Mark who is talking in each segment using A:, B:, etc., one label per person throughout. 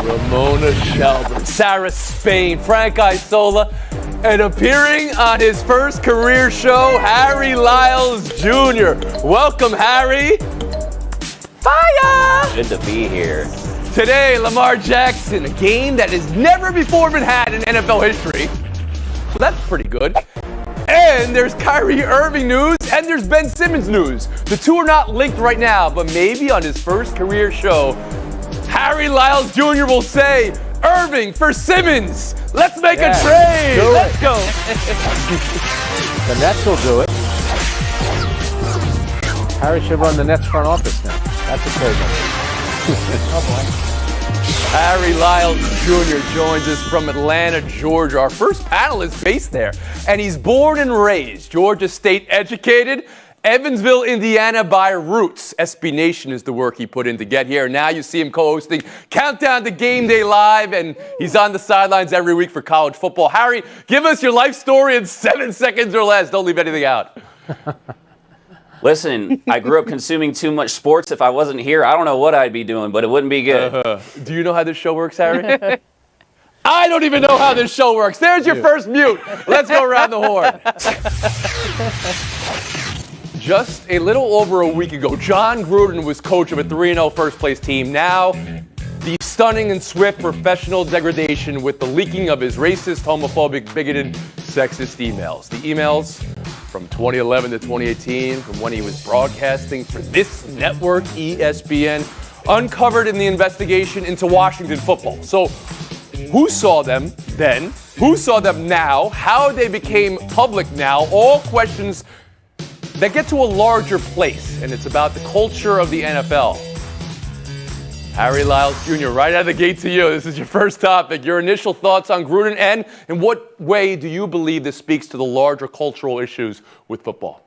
A: Ramona Shelburne, Sarah Spain, Frank Isola, and appearing on his first career show, Harry Lyles Jr. Welcome, Harry. Fire!
B: Good to be here.
A: Today, Lamar Jackson, a game that has never before been had in NFL history. So that's pretty good. And there's Kyrie Irving news, and there's Ben Simmons news. The two are not linked right now, but maybe on his first career show, Harry Lyles Jr. will say, Irving for Simmons. Let's make a trade. Let's go.
C: The Nets will do it. Harry should run the Nets front office now. That's a trade. Oh, boy.
A: Harry Lyles Jr. joins us from Atlanta, Georgia. Our first panelist based there. And he's born and raised Georgia State educated, Evansville, Indiana by roots. SB Nation is the work he put in to get here. Now you see him co-hosting Countdown to Game Day Live, and he's on the sidelines every week for college football. Harry, give us your life story in 7 seconds or less. Don't leave anything out.
B: Listen, I grew up consuming too much sports. If I wasn't here, I don't know what I'd be doing, but it wouldn't be good.
A: Do you know how this show works, Harry? I don't even know how this show works. There's your first mute. Let's go around the horn. Just a little over a week ago, Jon Gruden was coach of a 3-0 first-place team. Now, the stunning and swift professional degradation with the leaking of his racist, homophobic, bigoted, sexist emails. The emails from 2011 to 2018, from when he was broadcasting for this network, ESPN, uncovered in the investigation into Washington football. So, who saw them then? Who saw them now? How they became public now? All questions that get to a larger place, and it's about the culture of the NFL. Harry Lyles Jr., right out of the gate to you. This is your first topic. Your initial thoughts on Gruden, and in what way do you believe this speaks to the larger cultural issues with football?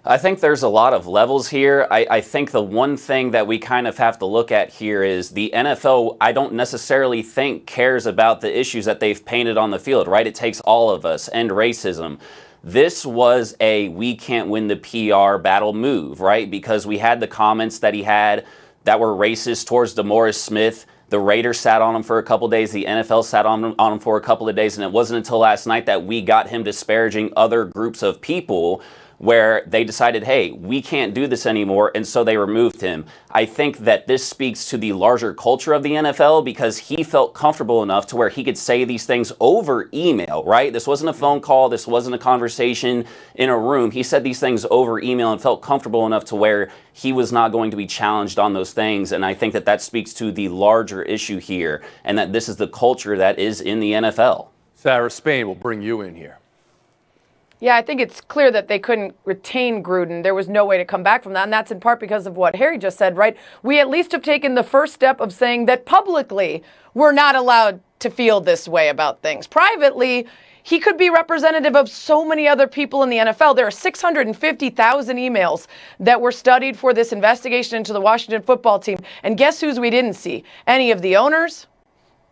B: I think there's a lot of levels here. I think the one thing that we kind of have to look at here is the NFL, I don't necessarily think cares about the issues that they've painted on the field, right? It takes all of us, end racism. This was a we can't win the PR battle move, right? Because we had the comments that he had that were racist towards DeMaurice Smith. The Raiders sat on him for a couple days. The NFL sat on him for a couple of days. And it wasn't until last night that we got him disparaging other groups of people where they decided, hey, we can't do this anymore, and so they removed him. I think that this speaks to the larger culture of the NFL because he felt comfortable enough to where he could say these things over email, right? This wasn't a phone call. This wasn't a conversation in a room. He said these things over email and felt comfortable enough to where he was not going to be challenged on those things, and I think that that speaks to the larger issue here and that this is the culture that is in the NFL.
A: Sarah Spain will bring you in here.
D: Yeah, I think it's clear that they couldn't retain Gruden. There was no way to come back from that, and that's in part because of what Harry just said, right? We at least have taken the first step of saying that publicly we're not allowed to feel this way about things. Privately, he could be representative of so many other people in the NFL. There are 650,000 emails that were studied for this investigation into the Washington football team, and guess whose we didn't see? Any of the owners?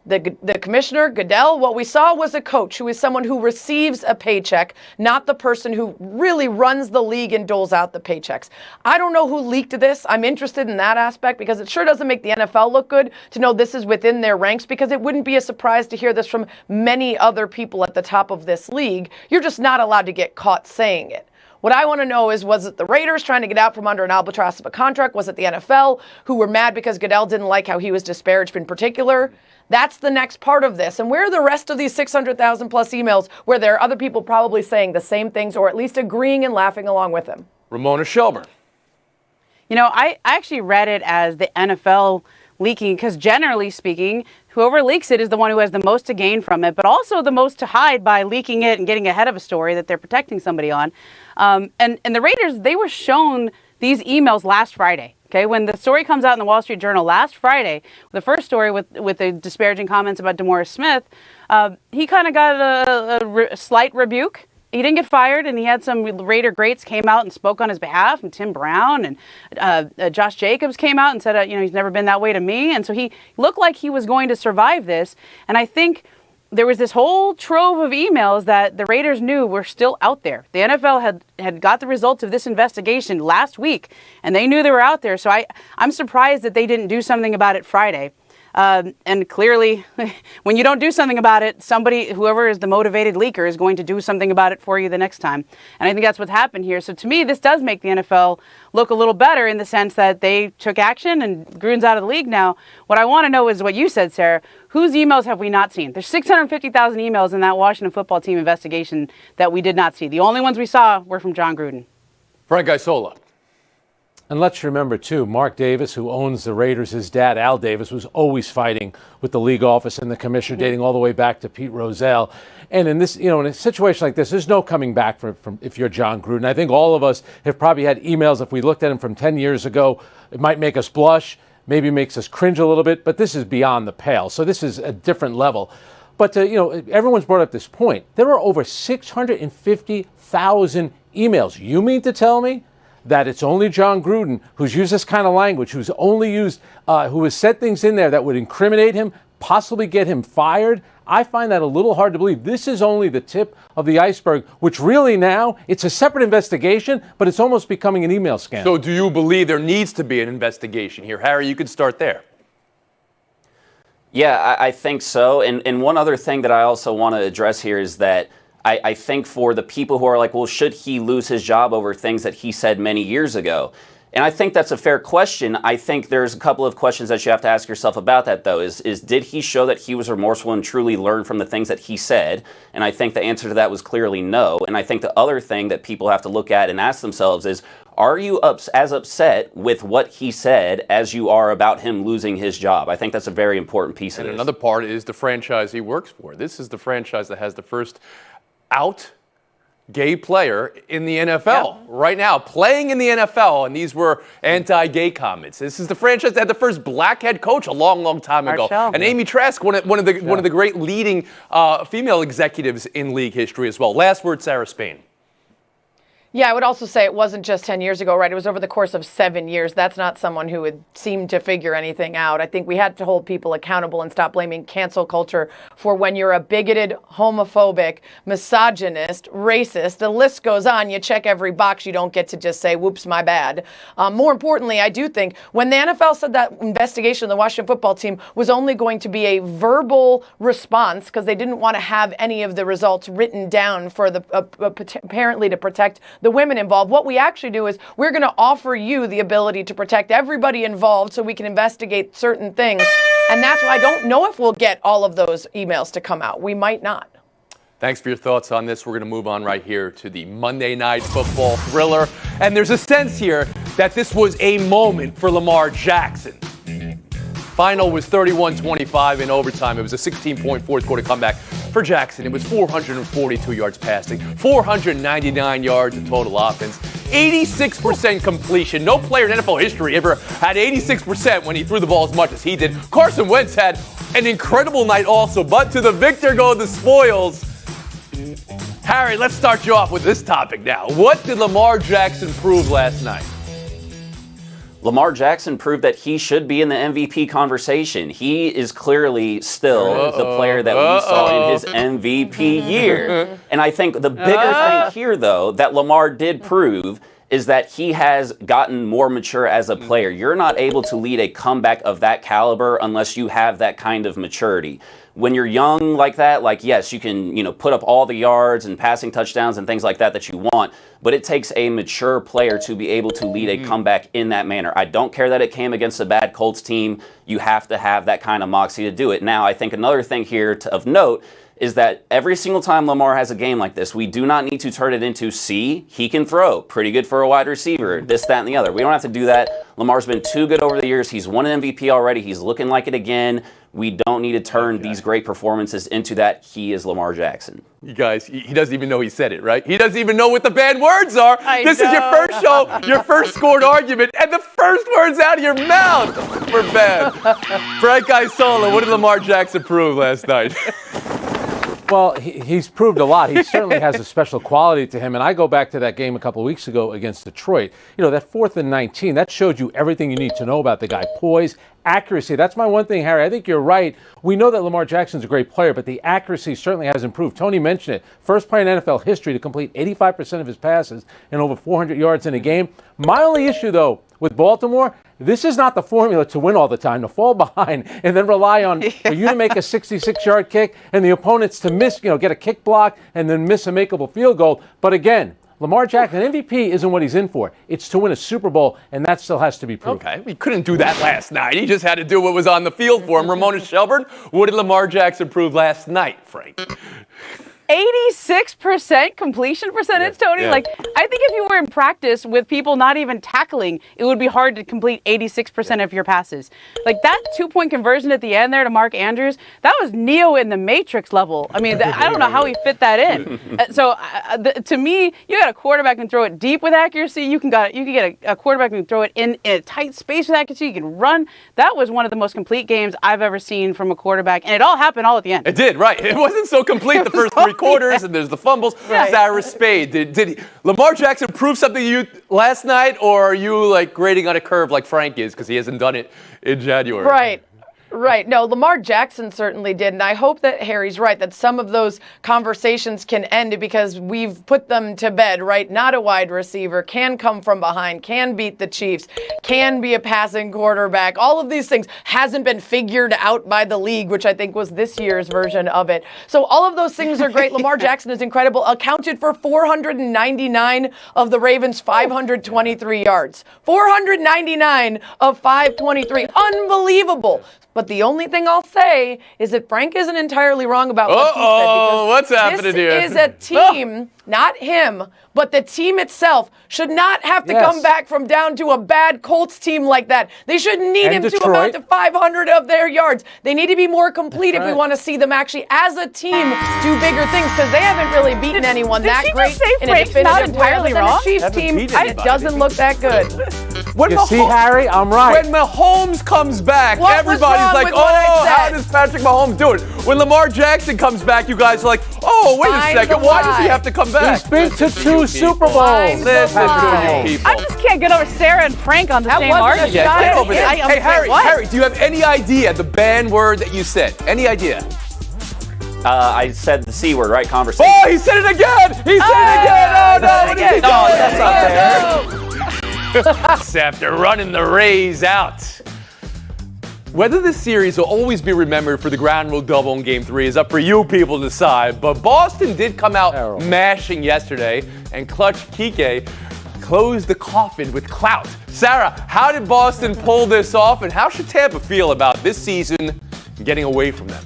D: The commissioner, Goodell. What we saw was a coach who is someone who receives a paycheck, not the person who really runs the league and doles out the paychecks. I don't know who leaked this. I'm interested in that aspect because it sure doesn't make the NFL look good to know this is within their ranks, because it wouldn't be a surprise to hear this from many other people at the top of this league. You're just not allowed to get caught saying it. What I want to know is, was it the Raiders trying to get out from under an albatross of a contract? Was it the NFL who were mad because Goodell didn't like how he was disparaged in particular? That's the next part of this. And where are the rest of these 600,000 plus emails where there are other people probably saying the same things or at least agreeing and laughing along with him?
A: Ramona Shelburne.
E: You know, I actually read it as the NFL leaking because generally speaking, whoever leaks it is the one who has the most to gain from it, but also the most to hide by leaking it and getting ahead of a story that they're protecting somebody on. And the Raiders, they were shown these emails last Friday. Okay, when the story comes out in the Wall Street Journal last Friday, the first story with the disparaging comments about DeMaurice Smith, he kind of got a slight rebuke. He didn't get fired, and he had some Raider greats came out and spoke on his behalf, and Tim Brown and Josh Jacobs came out and said, he's never been that way to me. And so he looked like he was going to survive this. And I think there was this whole trove of emails that the Raiders knew were still out there. The NFL had got the results of this investigation last week, and they knew they were out there. So I'm surprised that they didn't do something about it Friday. And clearly, when you don't do something about it, whoever is the motivated leaker is going to do something about it for you the next time. And I think that's what's happened here. So to me, this does make the NFL look a little better in the sense that they took action and Gruden's out of the league now. What I want to know is what you said, Sarah. Whose emails have we not seen? There's 650,000 emails in that Washington football team investigation that we did not see. The only ones we saw were from Jon Gruden.
A: Frank Isola.
C: And let's remember, too, Mark Davis, who owns the Raiders, his dad, Al Davis, was always fighting with the league office and the commissioner, dating all the way back to Pete Rozelle. And in this, in a situation like this, there's no coming back from if you're Jon Gruden. I think all of us have probably had emails, if we looked at them from 10 years ago, it might make us blush, maybe makes us cringe a little bit, but this is beyond the pale. So this is a different level. But, everyone's brought up this point. There are over 650,000 emails. You mean to tell me that it's only Jon Gruden who's used this kind of language, who has said things in there that would incriminate him, possibly get him fired? I find that a little hard to believe. This is only the tip of the iceberg, which really now, it's a separate investigation, but it's almost becoming an email scandal.
A: So do you believe there needs to be an investigation here? Harry, you could start there.
B: Yeah, I think so. And one other thing that I also want to address here is that I think for the people who are like, well, should he lose his job over things that he said many years ago? And I think that's a fair question. I think there's a couple of questions that you have to ask yourself about that, though. Is did he show that he was remorseful and truly learn from the things that he said? And I think the answer to that was clearly no. And I think the other thing that people have to look at and ask themselves is, are you as upset with what he said as you are about him losing his job? I think that's a very important piece of it.
A: And another part is the franchise he works for. This is the franchise that has the first out gay player in the NFL right now, playing in the NFL, and these were anti-gay comments. This is the franchise that had the first black head coach a long, long time ago. And Amy Trask, one of the great leading female executives in league history as well. Last word, Sarah Spain.
D: Yeah, I would also say it wasn't just 10 years ago, right? It was over the course of 7 years. That's not someone who would seem to figure anything out. I think we had to hold people accountable and stop blaming cancel culture for when you're a bigoted, homophobic, misogynist, racist. The list goes on. You check every box. You don't get to just say, whoops, my bad. More importantly, I do think when the NFL said that investigation of the Washington football team was only going to be a verbal response because they didn't want to have any of the results written down for the apparently to protect the women involved. What we actually do is we're going to offer you the ability to protect everybody involved so we can investigate certain things. And that's why I don't know if we'll get all of those emails to come out. We might not.
A: Thanks for your thoughts on this. We're going to move on right here to the Monday Night Football thriller. And there's a sense here that this was a moment for Lamar Jackson. Final was 31-25 in overtime. It was a 16-point fourth quarter comeback for Jackson. It was 442 yards passing, 499 yards of total offense, 86% completion. No player in NFL history ever had 86% when he threw the ball as much as he did. Carson Wentz had an incredible night also, but to the victor go the spoils. Harry, let's start you off with this topic now. What did Lamar Jackson prove last night?
B: Lamar Jackson proved that he should be in the MVP conversation. He is clearly still the player that we saw in his MVP year. And I think the bigger thing here, though, that Lamar did prove is that he has gotten more mature as a player. You're not able to lead a comeback of that caliber unless you have that kind of maturity. When you're young like that, yes, you can, put up all the yards and passing touchdowns and things like that you want, but it takes a mature player to be able to lead a comeback in that manner. I don't care that it came against a bad Colts team. You have to have that kind of moxie to do it. Now, I think another thing here of note is that every single time Lamar has a game like this, we do not need to turn it into, see, he can throw. Pretty good for a wide receiver, this, that, and the other. We don't have to do that. Lamar's been too good over the years. He's won an MVP already. He's looking like it again. We don't need to turn these great performances into that. He is Lamar Jackson.
A: You guys, he doesn't even know he said it, right? He doesn't even know what the bad words are. This is your first show, your first scored argument, and the first words out of your mouth were bad. Frank Isola, what did Lamar Jackson prove last night?
C: Well, he's proved a lot. He certainly has a special quality to him. And I go back to that game a couple of weeks ago against Detroit. That 4th and 19, that showed you everything you need to know about the guy. Poise, accuracy. That's my one thing, Harry. I think you're right. We know that Lamar Jackson's a great player, but the accuracy certainly has improved. Tony mentioned it. First player in NFL history to complete 85% of his passes and over 400 yards in a game. My only issue, though, with Baltimore, this is not the formula to win all the time, to fall behind and then rely on for you to make a 66-yard kick and the opponents to miss, get a kick block and then miss a makeable field goal. But again, Lamar Jackson, MVP isn't what he's in for. It's to win a Super Bowl, and that still has to be proven.
A: Okay, he couldn't do that last night. He just had to do what was on the field for him. Ramona Shelburne, what did Lamar Jackson prove last night, Frank?
E: 86% completion percentage, Tony.
A: Yeah.
E: Like, I think if you were in practice with people not even tackling, it would be hard to complete 86% of your passes. Like, that 2-point conversion at the end there to Mark Andrews, that was Neo in the Matrix level. I mean, I don't know how he fit that in. To me, you got a quarterback can throw it deep with accuracy. You can get a quarterback who can throw it in a tight space with accuracy. You can run. That was one of the most complete games I've ever seen from a quarterback, and it all happened all at the end.
A: It did, right. It wasn't so complete the first 3 quarters, and there's the fumbles.
E: Right.
A: Sarah Spade, did Lamar Jackson prove something to you last night, or are you like grading on a curve like Frank is because he hasn't done it in January?
D: Right. No, Lamar Jackson certainly did. And I hope that Harry's right, that some of those conversations can end because we've put them to bed, right? Not a wide receiver, can come from behind, can beat the Chiefs, can be a passing quarterback. All of these things hasn't been figured out by the league, which I think was this year's version of it. So all of those things are great. Lamar Jackson is incredible. Accounted for 499 of the Ravens' 523 yards. 499 of 523. Unbelievable. But the only thing I'll say is that Frank isn't entirely wrong about what he said. Because
A: what's happening here?
D: This is a team, not him, but the team itself should not have to come back from down to a bad Colts team like that. They shouldn't need him to amount to 500 of their yards. They need to be more complete if we want to see them actually, as a team, do bigger things because they haven't really beaten anyone that great in a definitive
E: not entirely
D: way.
E: wrong?
D: The Chiefs team, it doesn't look that good.
C: You see, Harry? I'm right.
A: When Mahomes comes back,
D: What was
A: everybody's
D: wrong
A: like,
D: with what I
A: oh, how
D: said?
A: does Patrick Mahomes do it? When Lamar Jackson comes back, you guys are like, oh, wait
D: Find
A: a second,
D: the
A: why does he
D: lie.
A: have to come back?
C: He's been to 2 Super Bowls.
D: Find the
A: Listen to
D: lie.
A: you people.
E: I just can't get over Sarah and Frank on the
D: That
E: same
D: wasn't a
E: argument.
D: shot
A: Get
D: at
A: over there.
D: him.
A: Hey, Harry,
E: what?
A: Harry, do you have any idea the banned word that you said? Any idea?
B: I said the C word, right? Conversation.
A: Oh, he said it again! He said it again! Oh, no, what is he doing?
B: No, that's not fair.
A: After running the Rays out. Whether this series will always be remembered for the ground rule double in Game 3 is up for you people to decide, but Boston did come out mashing yesterday, and Clutch Kike closed the coffin with clout. Sarah, how did Boston pull this off, and how should Tampa feel about this season getting away from them?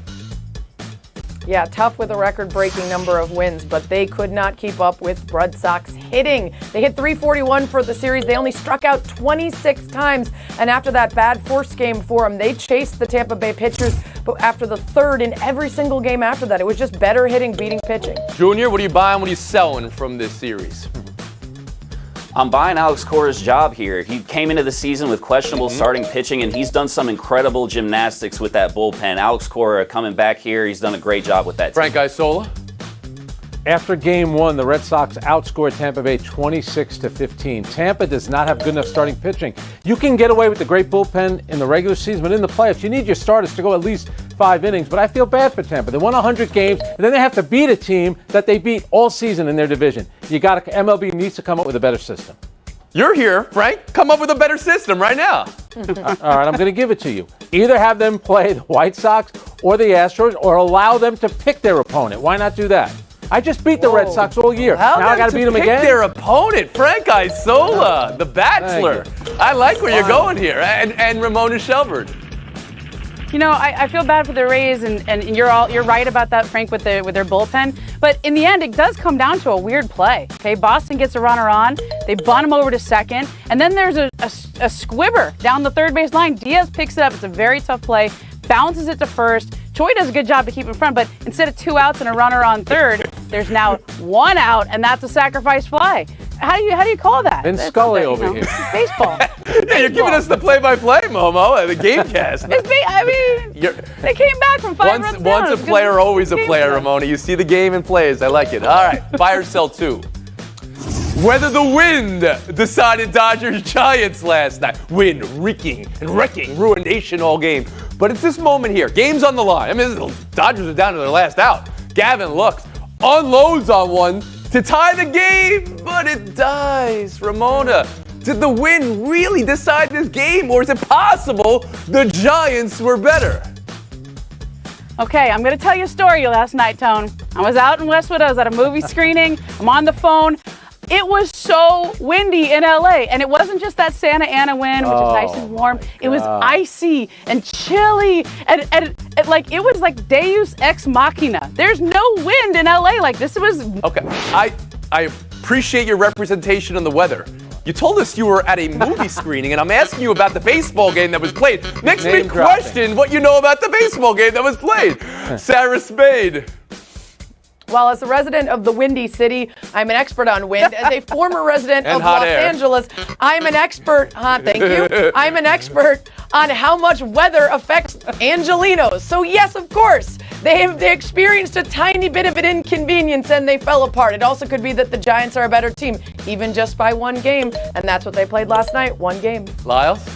D: Yeah, tough with a record-breaking number of wins, but they could not keep up with Red Sox hitting. They hit 341 for the series. They only struck out 26 times, and after that bad first game for them, they chased the Tampa Bay pitchers, but after the third in every single game after that, it was just better hitting, beating pitching.
A: Junior, what are you buying, what are you selling from this series?
B: I'm buying Alex Cora's job here. He came into the season with questionable starting pitching, and he's done some incredible gymnastics with that bullpen. Alex Cora coming back here, he's done a great job with that team.
A: Frank Isola?
C: After Game 1, the Red Sox outscored Tampa Bay 26-15. Tampa does not have good enough starting pitching. You can get away with the great bullpen in the regular season, but in the playoffs, you need your starters to go at least 5 innings. But I feel bad for Tampa. They won 100 games, and then they have to beat a team that they beat all season in their division. MLB needs to come up with a better system.
A: You're here, Frank. Come up with a better system right now.
C: All right, I'm going to give it to you. Either have them play the White Sox or the Astros, or allow them to pick their opponent. Why not do that? I just beat the Red Sox all year.
A: Now
C: I got to beat them again.
A: Their opponent, Frank Isola, the Bachelor. I like where you're going here, and Ramona Shelburne.
E: You know, I feel bad for the Rays, and you're right about that, Frank, with their bullpen. But in the end, it does come down to a weird play. Okay, Boston gets a runner on, they bunt him over to second, and then there's a squibber down the third base line. Diaz picks it up. It's a very tough play, bounces it to first. Choi does a good job to keep in front, but instead of 2 outs and a runner on third, there's now 1 out, and that's a sacrifice fly. How do you call that?
C: Vince Scully over here.
E: Baseball.
A: Yeah, you're giving us the play-by-play, Momo, the GameCast.
E: They came back from 5 runs down.
A: Once a player, always a player, Ramona. You see the game and plays. I like it. All right, buy or sell 2. Whether the wind decided Dodgers-Giants last night. Wind wrecking, ruination all game. But it's this moment here. Game's on the line. I mean, the Dodgers are down to their last out. Gavin Lux unloads on one to tie the game, but it dies. Ramona, Did the win really decide this game, or is it possible the Giants were better?
E: Okay, I'm going to tell you a story last night, Tone. I was out in Westwood. I was at a movie screening. I'm on the phone. It was so windy in LA, and it wasn't just that Santa Ana wind, which is nice and warm. It was icy and chilly, and like it was like Deus ex machina. There's no wind in LA like this. It was
A: okay. I appreciate your representation on the weather. You told us you were at a movie screening, and I'm asking you about the baseball game that was played. Makes me question what you know about the baseball game that was played. Sarah Spade.
D: Well, as a resident of the Windy City, I'm an expert on wind. As a former resident of Los Angeles, I'm an expert, thank you. I'm an expert on how much weather affects Angelinos. So yes, of course, they experienced a tiny bit of an inconvenience and they fell apart. It also could be that the Giants are a better team, even just by one game. And that's what they played last night, one game.
A: Lyles?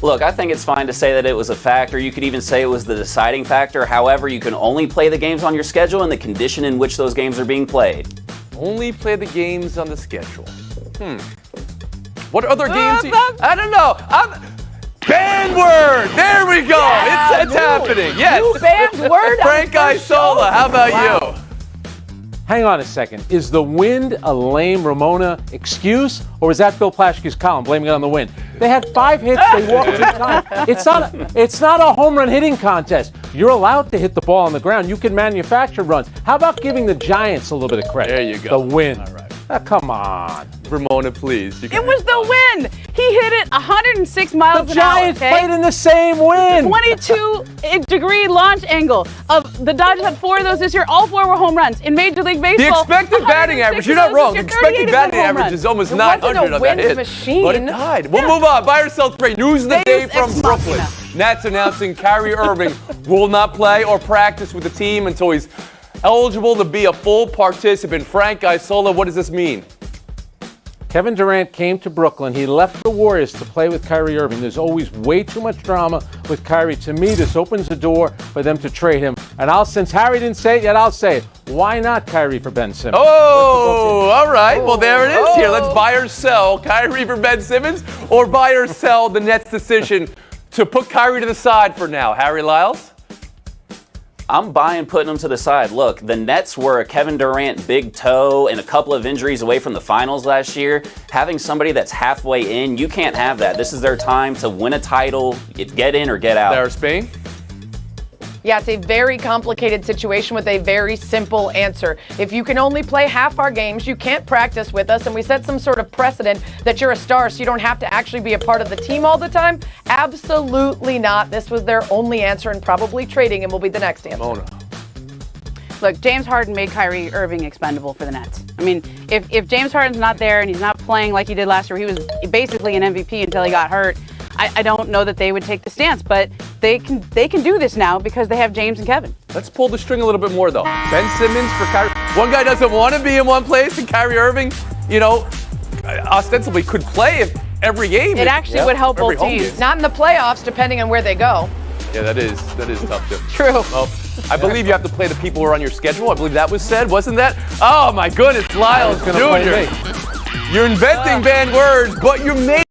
B: Look, I think it's fine to say that it was a factor. You could even say it was the deciding factor. However, you can only play the games on your schedule and the condition in which those games are being played.
A: Only play the games on the schedule. What other games? I don't know. Banned word. There we go.
D: Yeah,
A: it's happening. Yes.
D: New banned word.
A: Frank Isola. How about you?
C: Hang on a second. Is the wind a lame Ramona excuse, or is that Bill Plaschke's column blaming it on the wind? They had 5 hits. They walked 2 times. It's not a home run hitting contest. You're allowed to hit the ball on the ground. You can manufacture runs. How about giving the Giants a little bit of credit?
A: There you go.
C: The wind.
A: All right.
C: Come on.
A: Ramona, please.
E: It was the wind. He hit it 106 miles
C: The
E: an hour.
C: Giants played in the same wind.
E: 22-degree launch angle. The Dodgers had 4 of those this year. All 4 were home runs. In Major League
A: The
E: Baseball,
A: expected batting average, you're not wrong. The expected batting average is almost 900 on that
D: wind
A: hit.
D: machine.
A: But it died. We'll move on. Buy or sell trade. News of the day from Brooklyn. Nats announcing Kyrie Irving will not play or practice with the team until he's eligible to be a full participant. Frank Isola, what does this mean?
C: Kevin Durant came to Brooklyn. He left the Warriors to play with Kyrie Irving. There's always way too much drama with Kyrie. To me, this opens the door for them to trade him. And since Harry didn't say it yet, I'll say it. Why not Kyrie for Ben Simmons?
A: Oh, all right. Well, there it is here. Let's buy or sell Kyrie for Ben Simmons, or buy or sell the Nets' decision to put Kyrie to the side for now. Harry Lyles?
B: I'm buying putting them to the side. Look, the Nets were a Kevin Durant big toe and a couple of injuries away from the finals last year. Having somebody that's halfway in, you can't have that. This is their time to win a title, get in or get out.
A: Sarah Spain?
D: Yeah, it's a very complicated situation with a very simple answer. If you can only play half our games, you can't practice with us, and we set some sort of precedent that you're a star so you don't have to actually be a part of the team all the time, absolutely not. This was their only answer, and probably trading him will be the next answer.
A: Mona.
E: Look, James Harden made Kyrie Irving expendable for the Nets. I mean, if James Harden's not there and he's not playing like he did last year, he was basically an MVP until he got hurt. I don't know that they would take the stance, but they can do this now because they have James and Kevin.
A: Let's pull the string a little bit more, though. Ben Simmons for Kyrie. One guy doesn't want to be in one place, and Kyrie Irving, ostensibly could play every game.
E: It actually would help both teams.
D: Not in the playoffs, depending on where they go.
A: Yeah, that is tough, too.
D: True.
A: Well, I believe you have to play the people who are on your schedule. I believe that was said, wasn't that? Oh, my goodness, Lyles Jr. You're inventing banned words, but you made